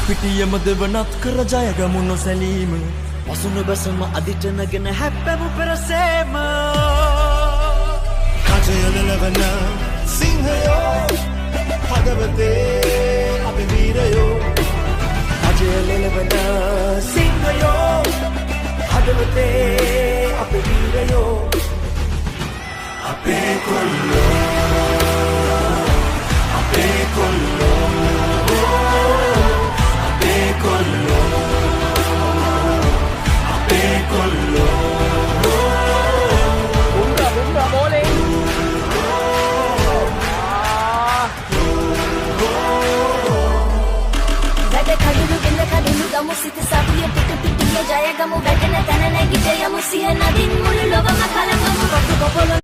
පිටියම දෙවනත් කර ජයගමු නොසැලීම පසුන බැසම අදිටනගෙන හැප්පැමු පෙරසේම කජයලලවන සිංහයෝ හදවතේ අපි වීරයෝ කජයලලවන සිංහයෝ හදවතේ අපි වීරයෝ අපේ කොල්ලෝ අපේ කොල්ලෝ අපේ කොල්ලෝ අපේ කොල්ලෝ Bunda boleh. Gada kadulu genda kadulu gamu sita sabiya tika pitiya jaya gamu gadana tanana gita yamu siya nadin mulu loba makala gamu